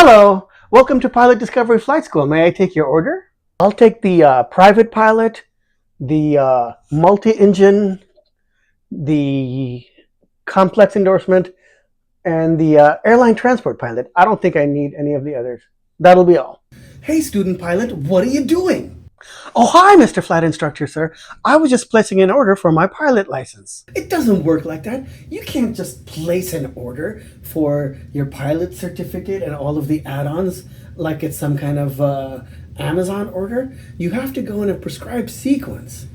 Hello, welcome to Pilot Discovery Flight School. May I take your order? I'll take the private pilot, the multi-engine, the complex endorsement, and the airline transport pilot. I don't think I need any of the others. That'll be all. Hey, student pilot, what are you doing? Oh, hi, Mr. Flight Instructor, sir. I was just placing an order for my pilot license. It doesn't work like that. You can't just place an order for your pilot certificate and all of the add-ons like it's some kind of Amazon order. You have to go in a prescribed sequence.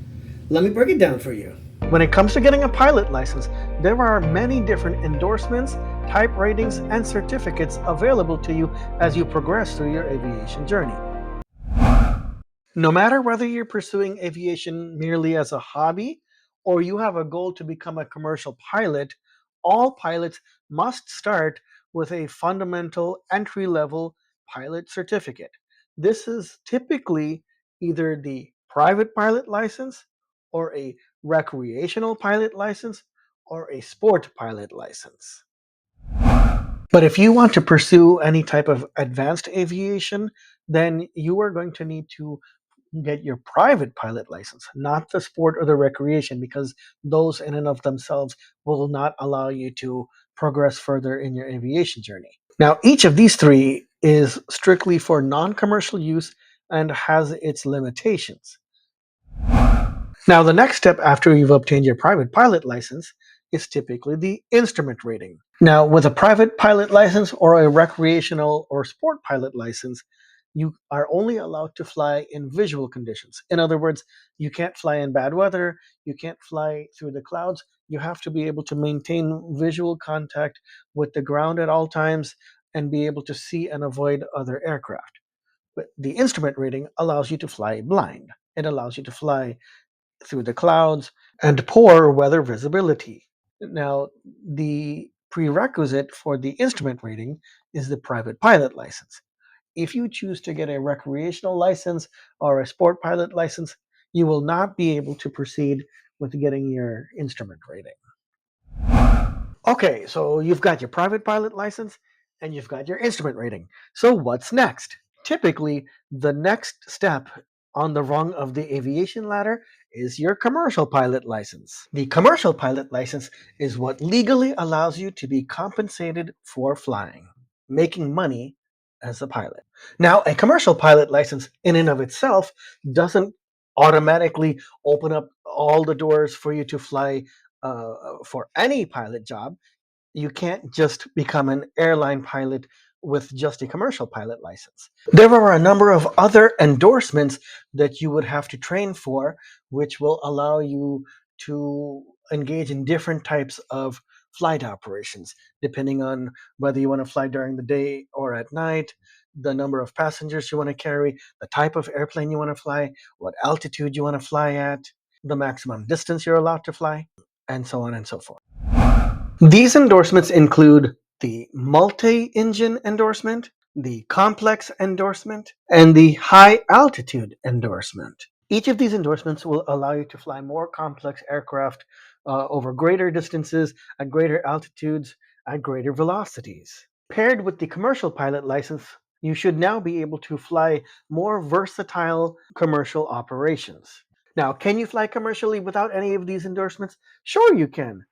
Let me break it down for you. When it comes to getting a pilot license, there are many different endorsements, type ratings, and certificates available to you as you progress through your aviation journey. No matter whether you're pursuing aviation merely as a hobby or you have a goal to become a commercial pilot, all pilots must start with a fundamental entry-level pilot certificate. This is typically either the private pilot license or a recreational pilot license or a sport pilot license. But if you want to pursue any type of advanced aviation, then you are going to need to get your private pilot license, not the sport or the recreation, because those in and of themselves will not allow you to progress further in your aviation journey. Now, each of these three is strictly for non-commercial use and has its limitations. Now, the next step after you've obtained your private pilot license is typically the instrument rating. Now, with a private pilot license or a recreational or sport pilot license, you are only allowed to fly in visual conditions. In other words, you can't fly in bad weather, you can't fly through the clouds. You have to be able to maintain visual contact with the ground at all times and be able to see and avoid other aircraft. But the instrument rating allows you to fly blind. It allows you to fly through the clouds and poor weather visibility. Now, the prerequisite for the instrument rating is the private pilot license. If you choose to get a recreational license or a sport pilot license, you will not be able to proceed with getting your instrument rating. Okay, so you've got your private pilot license and you've got your instrument rating. So what's next? Typically, the next step on the rung of the aviation ladder is your commercial pilot license. The commercial pilot license is what legally allows you to be compensated for flying, making money as a pilot. Now, a commercial pilot license in and of itself doesn't automatically open up all the doors for you to fly for any pilot job. You can't just become an airline pilot with just a commercial pilot license. There are a number of other endorsements that you would have to train for, which will allow you to engage in different types of flight operations, depending on whether you want to fly during the day or at night, the number of passengers you want to carry, the type of airplane you want to fly, what altitude you want to fly at, the maximum distance you're allowed to fly, and so on and so forth. These endorsements include the multi-engine endorsement, the complex endorsement, and the high altitude endorsement. Each of these endorsements will allow you to fly more complex aircraft over greater distances, at greater altitudes, at greater velocities. Paired with the commercial pilot license, you should now be able to fly more versatile commercial operations. Now, can you fly commercially without any of these endorsements? Sure, you can,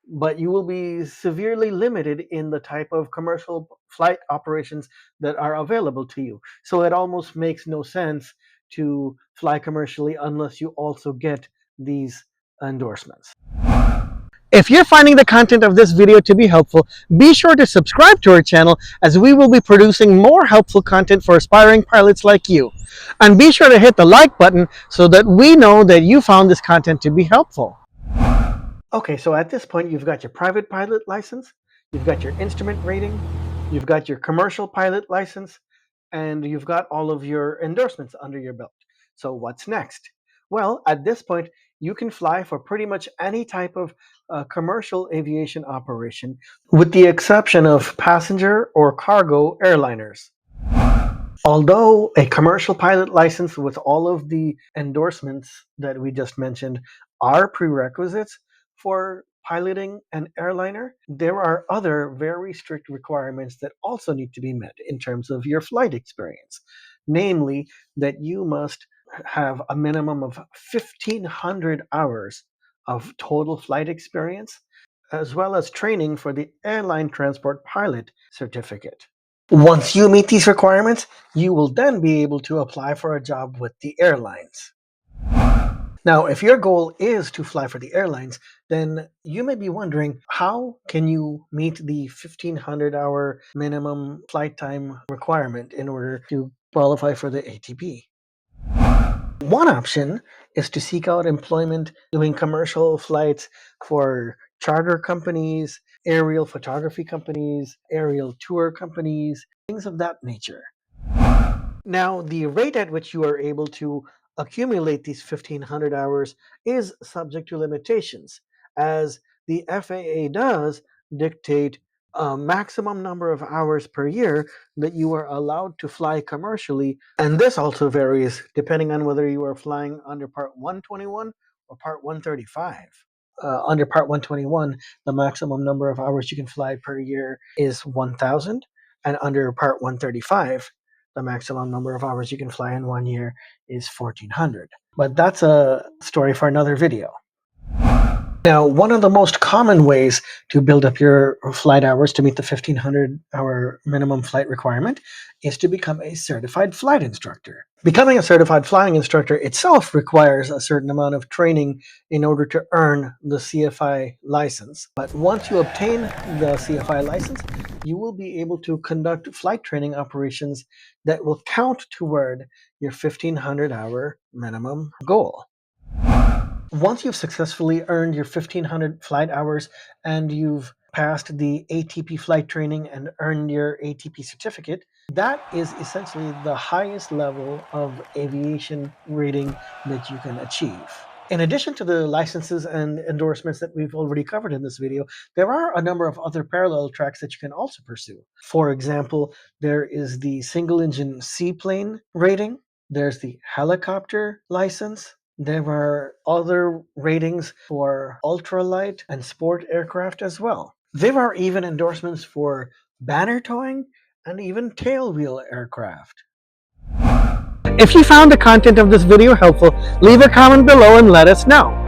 but you will be severely limited in the type of commercial flight operations that are available to you. So it almost makes no sense to fly commercially unless you also get these endorsements. If you're finding the content of this video to be helpful, be sure to subscribe to our channel as we will be producing more helpful content for aspiring pilots like you. And be sure to hit the like button so that we know that you found this content to be helpful. Okay, so at this point, you've got your private pilot license, you've got your instrument rating, you've got your commercial pilot license, and you've got all of your endorsements under your belt. So what's next? Well, at this point, you can fly for pretty much any type of commercial aviation operation, with the exception of passenger or cargo airliners. Although a commercial pilot license with all of the endorsements that we just mentioned are prerequisites for piloting an airliner, there are other very strict requirements that also need to be met in terms of your flight experience. Namely, that you must have a minimum of 1,500 hours of total flight experience, as well as training for the Airline Transport Pilot Certificate. Once you meet these requirements, you will then be able to apply for a job with the airlines. Now, if your goal is to fly for the airlines, then you may be wondering, how can you meet the 1,500-hour minimum flight time requirement in order to qualify for the ATP? One option is to seek out employment doing commercial flights for charter companies, aerial photography companies, aerial tour companies, things of that nature. Now, the rate at which you are able to accumulate these 1,500 hours is subject to limitations, as the FAA does dictate a maximum number of hours per year that you are allowed to fly commercially, and this also varies depending on whether you are flying under Part 121 or Part 135. Under Part 121, the maximum number of hours you can fly per year is 1,000, and under Part 135, the maximum number of hours you can fly in 1 year is 1,400. But that's a story for another video. Now, one of the most common ways to build up your flight hours to meet the 1,500-hour minimum flight requirement is to become a certified flight instructor. Becoming a certified flying instructor itself requires a certain amount of training in order to earn the CFI license. But once you obtain the CFI license, you will be able to conduct flight training operations that will count toward your 1,500-hour minimum goal. Once you've successfully earned your 1,500 flight hours and you've passed the ATP flight training and earned your ATP certificate, that is essentially the highest level of aviation rating that you can achieve. In addition to the licenses and endorsements that we've already covered in this video, there are a number of other parallel tracks that you can also pursue. For example, there is the single engine seaplane rating, there's the helicopter license, there are other ratings for ultralight and sport aircraft as well. There are even endorsements for banner towing and even tailwheel aircraft. If you found the content of this video helpful, leave a comment below and let us know.